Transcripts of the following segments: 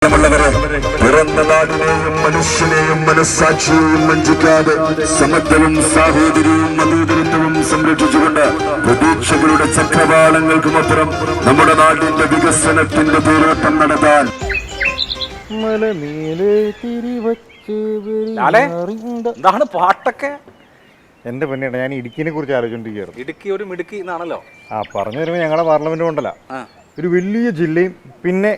പിറന്ന നാടിനെയും മനുഷ്യനെയും മനസ്സാക്ഷിയെയും വഞ്ചിക്കാതെ സമത്വവും സാഹോദര്യവും മതേതരത്വവും സംരക്ഷിച്ചുകൊണ്ട് പ്രതീക്ഷകളുടെ ചക്രവാളങ്ങൾക്കുമപ്പുറം നമ്മുടെ നാടിന്റെ വികസനത്തിന്റെ പോരാട്ടം നടത്താൻ എന്താണ് പാട്ടൊക്കെ? എന്റെ പെണ്ണേട്ട, ഞാൻ ഇടുക്കിനെ കുറിച്ച് ആലോചിച്ചോണ്ടിരിക്കുകയായിരുന്നു. ഇടുക്കി ഒരു മിടുക്കി എന്നാണല്ലോ. പറഞ്ഞു വരുമ്പോൾ ഞങ്ങളുടെ പാർലമെന്റ് മണ്ഡല ഒരു വലിയ ജില്ലയും പിന്നെ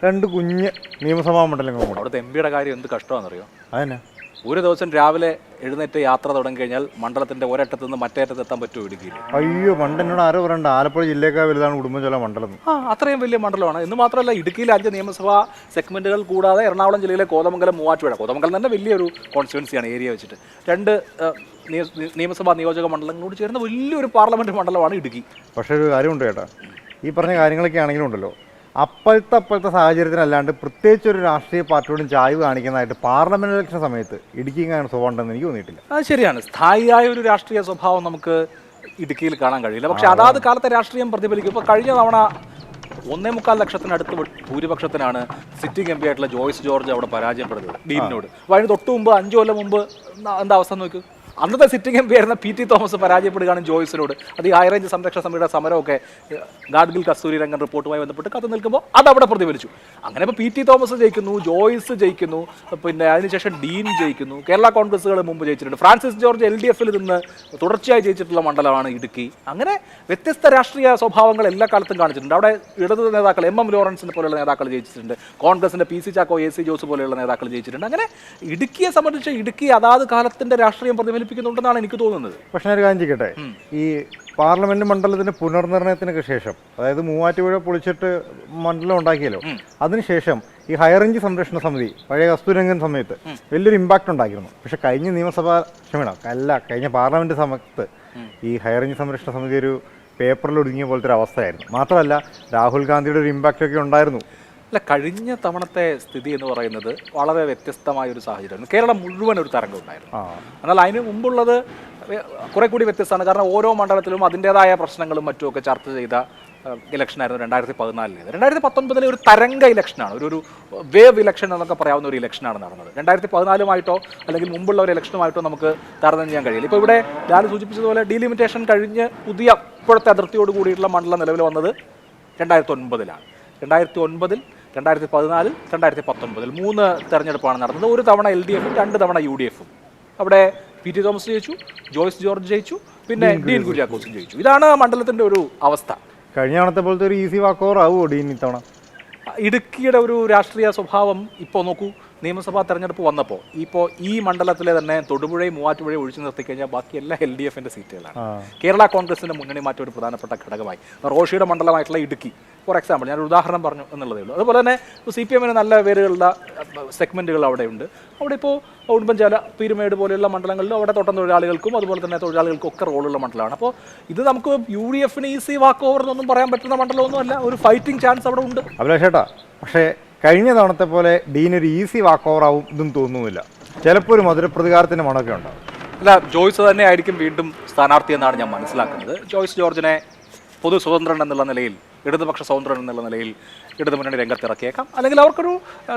രണ്ട് കുഞ്ഞ് നിയമസഭാ മണ്ഡലങ്ങളും കൂടെ. അവിടുത്തെ എംപിയുടെ കാര്യം എന്ത് കഷ്ടമാണെന്നറിയോ? അതന്നെ, ഒരു ദിവസം രാവിലെ എഴുന്നേറ്റ് യാത്ര തുടങ്ങി കഴിഞ്ഞാൽ മണ്ഡലത്തിന്റെ ഒരറ്റത്ത് നിന്ന് മറ്റേ അറ്റത്ത് എത്താൻ പറ്റുമോ ഇടുക്കിയിൽ? അയ്യോ, പണ്ട് എന്നോട് ആരോ പറയണ്ട, ആലപ്പുഴ ജില്ലയേക്കാൾ വലുതാണ് ഉടുമ്പൻചോല മണ്ഡലം. അത്രയും വലിയ മണ്ഡലമാണ്. എന്ന് മാത്രമല്ല, ഇടുക്കിയിലെ 5 നിയമസഭാ സെഗ്മെന്റുകൾ കൂടാതെ എറണാകുളം ജില്ലയിലെ കോതമംഗലം, മൂവാറ്റുപുഴ, കോതമംഗലം തന്നെ വലിയൊരു കോൺസ്റ്റിറ്റ്യുവൻസിയാണ് ഏരിയ വെച്ചിട്ട്. 2 നിയമസഭാ നിയോജക മണ്ഡലങ്ങളോട് ചേർന്ന വലിയൊരു പാർലമെന്റ് മണ്ഡലമാണ് ഇടുക്കി. പക്ഷേ ഒരു കാര്യമുണ്ട് ചേട്ടാ, ഈ പറഞ്ഞ കാര്യങ്ങളൊക്കെ ആണെങ്കിലും ഉണ്ടല്ലോ, അപ്പോഴത്തെ സാഹചര്യത്തിനല്ലാണ്ട് പ്രത്യേകിച്ച് ഒരു രാഷ്ട്രീയ പാർട്ടിയോടും ചായ്വ് കാണിക്കുന്നതായിട്ട് പാർലമെന്റ് ഇലക്ഷൻ സമയത്ത് ഇടുക്കിക്കാണ് സ്വഭാവം ഉണ്ടെന്ന് എനിക്ക് തോന്നിയിട്ടില്ല. അത് ശരിയാണ്. സ്ഥായിയായ ഒരു രാഷ്ട്രീയ സ്വഭാവം നമുക്ക് ഇടുക്കിയിൽ കാണാൻ കഴിയില്ല. പക്ഷെ അതാത് കാലത്തെ രാഷ്ട്രീയം പ്രതിഫലിക്കും. ഇപ്പോൾ കഴിഞ്ഞ തവണ 1.25 ലക്ഷത്തിനടുത്ത് ഭൂരിപക്ഷത്തിനാണ് സിറ്റിംഗ് എം പി ആയിട്ടുള്ള ജോയ്സ് ജോർജ് അവിടെ പരാജയപ്പെടുന്നത് ഡീനിനോട്. അപ്പോൾ അതിന് തൊട്ട് മുമ്പ് 5 കൊല്ലം മുമ്പ് എന്താ അവസ്ഥ നോക്കൂ. അന്നത്തെ സിറ്റിംഗ് എം പി ആയിരുന്ന PT തോമസ് പരാജയപ്പെടുകയാണ് ജോയ്സിനോട്. അത് ഈ ഹൈറേഞ്ച് സംരക്ഷണ സമിതിയുടെ സമരമൊക്കെ ഗാഡ്ഗിൽ കസ്തൂരി രംഗൻ റിപ്പോർട്ടുമായി ബന്ധപ്പെട്ട് കത്ത് നിൽക്കുമ്പോൾ അതവിടെ പ്രതിഫലിച്ചു. അങ്ങനെ ഇപ്പോൾ PT തോമസ് ജയിക്കുന്നു, ജോയ്സ് ജയിക്കുന്നു, പിന്നെ അതിനുശേഷം ഡീൻ ജയിക്കുന്നു. കേരള കോൺഗ്രസുകൾ മുമ്പ് ജയിച്ചിട്ടുണ്ട്. ഫ്രാൻസിസ് ജോർജ് LDFിൽ നിന്ന് തുടർച്ചയായി ജയിച്ചിട്ടുള്ള മണ്ഡലമാണ് ഇടുക്കി. അങ്ങനെ വ്യത്യസ്ത രാഷ്ട്രീയ സ്വഭാവങ്ങൾ എല്ലാ കാലത്തും കാണിച്ചിട്ടുണ്ട്. അവിടെ ഇടത് നേതാക്കൾ MM ലോറൻസിനെ പോലെയുള്ള നേതാക്കൾ ജയിച്ചിട്ടുണ്ട്. കോൺഗ്രസിന്റെ PC ചാക്കോ, AC ജോസ് പോലെയുള്ള നേതാക്കൾ ജയിച്ചിട്ടുണ്ട്. അങ്ങനെ ഇടുക്കിയെ സംബന്ധിച്ച് ഇടുക്കി അതാത് കാലത്തിന്റെ രാഷ്ട്രീയം പ്രതിഫലിപ്പിക്കുന്നുണ്ടെന്നാണ് എനിക്ക് തോന്നുന്നത്. പക്ഷേ ഒരു കാര്യം ചെയ്യട്ടെ, ഈ പാർലമെന്റ് മണ്ഡലത്തിന്റെ പുനർനിർണയത്തിനൊക്കെ ശേഷം, അതായത് മൂവാറ്റുപുഴ പൊളിച്ചിട്ട് മണ്ഡലം ഉണ്ടാക്കിയല്ലോ, അതിനുശേഷം ഈ ഹൈറേഞ്ച് സംരക്ഷണ സമിതി പഴയ കസ്തൂരംഗൻ സമയത്ത് വലിയൊരു ഇമ്പാക്ട് ഉണ്ടാക്കിയിരുന്നു. പക്ഷെ കഴിഞ്ഞ പാർലമെന്റ് സമയത്ത് ഈ ഹൈറേഞ്ച് സംരക്ഷണ സമിതി ഒരു പേപ്പറിൽ ഒതുങ്ങിയ പോലത്തെ ഒരു അവസ്ഥയായിരുന്നു. മാത്രമല്ല, രാഹുൽ ഗാന്ധിയുടെ ഒരു ഇമ്പാക്റ്റ് ഒക്കെ ഉണ്ടായിരുന്നു. അല്ല, കഴിഞ്ഞ തവണത്തെ സ്ഥിതി എന്ന് പറയുന്നത് വളരെ വ്യത്യസ്തമായ ഒരു സാഹചര്യമായിരുന്നു. കേരളം മുഴുവൻ ഒരു തരംഗം ഉണ്ടായിരുന്നു. എന്നാൽ അതിന് മുമ്പുള്ളത് കുറെ കൂടി വ്യത്യസ്തമാണ്. കാരണം ഓരോ മണ്ഡലത്തിലും അതിൻ്റെതായ പ്രശ്നങ്ങളും മറ്റുമൊക്കെ ചർച്ച ചെയ്ത ഇലക്ഷനായിരുന്നു 2014. 2019 ഒരു തരംഗ ഇലക്ഷനാണ്, ഒരു വേവ് ഇലക്ഷൻ എന്നൊക്കെ പറയാവുന്ന ഒരു ഇലക്ഷനാണ് നടന്നത്. 2014 അല്ലെങ്കിൽ മുമ്പുള്ള ഒരു ഇലക്ഷനുമായിട്ടോ നമുക്ക് താരതമ്യം ചെയ്യാൻ കഴിയില്ല. ഇപ്പോൾ ഇവിടെ ഞാൻ സൂചിപ്പിച്ചതുപോലെ ഡീലിമിറ്റേഷൻ കഴിഞ്ഞ് പുതിയ ഇപ്പോഴത്തെ അതിർത്തിയോട് കൂടിയിട്ടുള്ള മണ്ഡലം നിലവിൽ വന്നത് 2009 2009, 2014, 2019 3 തെരഞ്ഞെടുപ്പാണ് നടന്നത്. ഒരു തവണ LDFും 2 തവണ UDFും. അവിടെ PT തോമസ് ജയിച്ചു, ജോയ്സ് ജോർജ് ജയിച്ചു, പിന്നെ ഡീൻ കുര്യാക്കോസും ജയിച്ചു. ഇതാണ് മണ്ഡലത്തിന്റെ ഒരു അവസ്ഥ. കഴിഞ്ഞ തവണത്തെ പോലത്തെ ഒരു ഈസി വാക്ക് ഓവർ ആവുമോ ഡീൻ ഇത്തവണ? ഇടുക്കിയുടെ ഒരു രാഷ്ട്രീയ സ്വഭാവം ഇപ്പോൾ നോക്കൂ. നിയമസഭാ തെരഞ്ഞെടുപ്പ് വന്നപ്പോൾ ഈ മണ്ഡലത്തിലെ തന്നെ തൊടുപുഴയും മൂവാറ്റുപുഴയും ഒഴിച്ചു നിർത്തിക്കഴിഞ്ഞാൽ ബാക്കി എല്ലാ LDFിന്റെ സീറ്റുകളാണ്. കേരള കോൺഗ്രസിന്റെ മുന്നണി മാറ്റം ഒരു പ്രധാനപ്പെട്ട ഘടകമായി. റോഷിയുടെ മണ്ഡലമായിട്ടുള്ള ഇടുക്കി ഫോർ എക്സാമ്പിൾ, ഞാനൊരു ഉദാഹരണം പറഞ്ഞു എന്നുള്ളതേ ഉള്ളൂ. അതുപോലെ തന്നെ CPMന് നല്ല പേരുകളുടെ സെഗ്മെന്റുകൾ അവിടെയുണ്ട്. അവിടെ ഇപ്പോൾ ഉടുമ്പൻചോല, പീരുമേട് പോലെയുള്ള മണ്ഡലങ്ങളിലും അവിടെ തോട്ടം തൊഴിലാളികൾക്കും അതുപോലെ തന്നെ തൊഴിലാളികൾക്കും ഒക്കെ റോളുള്ള മണ്ഡലമാണ്. അപ്പോൾ ഇത് നമുക്ക് UDFന് ഈസി വാക്ക് ഓവർ എന്നൊന്നും പറയാൻ പറ്റുന്ന മണ്ഡലമൊന്നും അല്ല. ഒരു ഫൈറ്റിംഗ് ചാൻസ് അവിടെ ഉണ്ട്. അഭിലാഷേട്ടാ, പക്ഷേ കഴിഞ്ഞ തവണത്തെ പോലെ ഡീൻ ഒരു ഈസി വാക്ക് ഓവർ ആവും ഇതും തോന്നുന്നില്ല. ചിലപ്പോൾ ഒരു മധുരപ്രതികാരത്തിന്റെ മണമൊക്കെ ഉണ്ടാവും. അല്ല, ജോയ്സ് തന്നെ ആയിരിക്കും വീണ്ടും സ്ഥാനാർത്ഥി എന്നാണ് ഞാൻ മനസ്സിലാക്കുന്നത്. ജോയ്സ് ജോർജിനെ പൊതു സ്വതന്ത്രൻ എന്നുള്ള നിലയിൽ, ഇടതുപക്ഷ സ്വതന്ത്രൻ എന്നുള്ള നിലയിൽ ഇടതുമുന്നണി രംഗത്തിറക്കിയേക്കാം. അല്ലെങ്കിൽ അവർക്കൊരു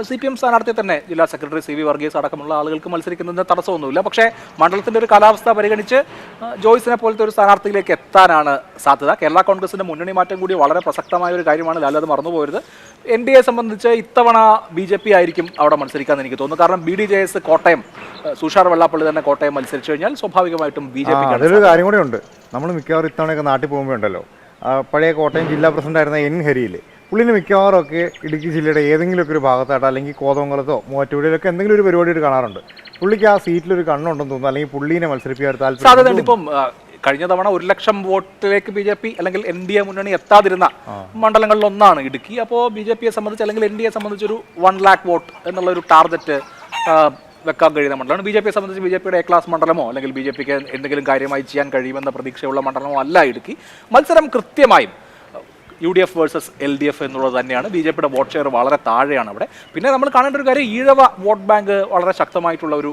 CPM സ്ഥാനാർത്ഥിയെ തന്നെ ജില്ലാ സെക്രട്ടറി CV വർഗീസ് അടക്കമുള്ള ആളുകൾക്ക് മത്സരിക്കുന്നതിന് തടസ്സമൊന്നുമില്ല. പക്ഷേ മണ്ഡലത്തിൻ്റെ ഒരു കാലാവസ്ഥ പരിഗണിച്ച് ജോയ്സിനെ പോലത്തെ ഒരു സ്ഥാനാർത്ഥിയിലേക്ക് എത്താനാണ് സാധ്യത. കേരള കോൺഗ്രസിൻ്റെ മുന്നണി മാറ്റം കൂടി വളരെ പ്രസക്തമായ ഒരു കാര്യമാണ്. ലാലത് മറന്നുപോകരുത്. NDA സംബന്ധിച്ച് ഇത്തവണ BJP ആയിരിക്കും അവിടെ മത്സരിക്കാമെന്ന് എനിക്ക് തോന്നുന്നു. കാരണം BDJS കോട്ടയം, സുഷാർ വെള്ളാപ്പള്ളി തന്നെ കോട്ടയം മത്സരിച്ചു കഴിഞ്ഞാൽ സ്വാഭാവികമായിട്ടും BJP. അതൊരു കാര്യം കൂടെ ഉണ്ട്. നമ്മൾ മിക്കവാറും ഇത്തവണയൊക്കെ നാട്ടിൽ പോകുമ്പോൾ ഉണ്ടല്ലോ, പഴയ കോട്ടയം ജില്ലാ പ്രസിഡന്റ് ആയിരുന്ന N ഹരിയിൽ, പുള്ളിന് മിക്കവാറും ഒക്കെ ഇടുക്കി ജില്ലയുടെ ഏതെങ്കിലുമൊക്കെ ഒരു ഭാഗത്തായിട്ടോ അല്ലെങ്കിൽ കോതമംഗലത്തോ മൂവാറ്റുപുഴയിലൊക്കെ എന്തെങ്കിലും ഒരു പരിപാടിയിട്ട് കാണാറുണ്ട്. പുള്ളിക്ക് ആ സീറ്റിലൊരു കണ്ണുണ്ടെന്ന് തോന്നുന്നു, അല്ലെങ്കിൽ പുള്ളീനെ മത്സരിപ്പിക്കാൻ താല്പര്യം. ഇപ്പം കഴിഞ്ഞ തവണ 1 ലക്ഷം വോട്ടിലേക്ക് BJP അല്ലെങ്കിൽ NDA മുന്നണി എത്താതിരുന്ന മണ്ഡലങ്ങളിലൊന്നാണ് ഇടുക്കി. അപ്പോൾ BJPയെ സംബന്ധിച്ച് അല്ലെങ്കിൽ NDA സംബന്ധിച്ചൊരു 1 lakh വോട്ട് എന്നുള്ളൊരു ടാർഗറ്റ് വെക്കാൻ കഴിയുന്ന മണ്ഡലമാണ്. BJPയെ സംബന്ധിച്ച് BJPയുടെ A ക്ലാസ് മണ്ഡലമോ അല്ലെങ്കിൽ BJPക്ക് എന്തെങ്കിലും കാര്യമായി ചെയ്യാൻ കഴിയുമെന്ന പ്രതീക്ഷയുള്ള മണ്ഡലമോ അല്ല ഇടുക്കി. മത്സരം കൃത്യമായും UDF വേഴ്സസ് LDF എന്നുള്ളത് തന്നെയാണ്. BJPയുടെ വോട്ട് ഷെയർ വളരെ താഴെയാണ് അവിടെ. പിന്നെ നമ്മൾ കാണേണ്ട ഒരു കാര്യം, ഈഴവ വോട്ട് ബാങ്ക് വളരെ ശക്തമായിട്ടുള്ള ഒരു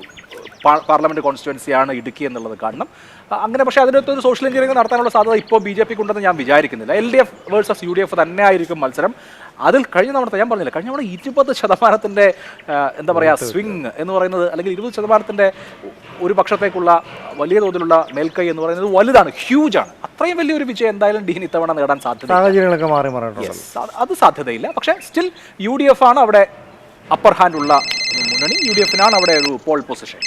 പാർലമെന്റ് കോൺസ്റ്റിറ്റ്യുവൻസിയാണ് ഇടുക്കി എന്നുള്ളത് കാണണം. അങ്ങനെ പക്ഷേ അതിനകത്തൊരു സോഷ്യൽ എഞ്ചിനീയറിംഗ് നടത്താനുള്ള സാധ്യത ഇപ്പോൾ BJP ഉണ്ടെന്ന് ഞാൻ വിചാരിക്കുന്നില്ല. LDF വേഴ്സസ് UDF തന്നെ ആയിരിക്കും മത്സരം. അതിൽ കഴിഞ്ഞ തവണത്തെ ഞാൻ പറഞ്ഞില്ല, കഴിഞ്ഞ തവണ 20% എന്താ പറയുക സ്വിങ് എന്ന് പറയുന്നത്, അല്ലെങ്കിൽ 20% ഒരു പക്ഷത്തേക്കുള്ള വലിയ തോതിലുള്ള മേൽക്കൈ എന്ന് പറയുന്നത് വലുതാണ്, ഹ്യൂജാണ്. അത്രയും വലിയൊരു വിജയം എന്തായാലും ഡീൻ ഇത്തവണ നേടാൻ സാധ്യത, സാഹചര്യങ്ങളൊക്കെ മാറി മാറിയിട്ടുണ്ട്. അത് സാധ്യതയില്ല. പക്ഷേ സ്റ്റിൽ UDF ആണ് അവിടെ അപ്പർ ഹാൻഡ് ഉള്ള മുന്നണി. UDF-നാണ് അവിടെ ഒരു പോൾ പൊസിഷൻ.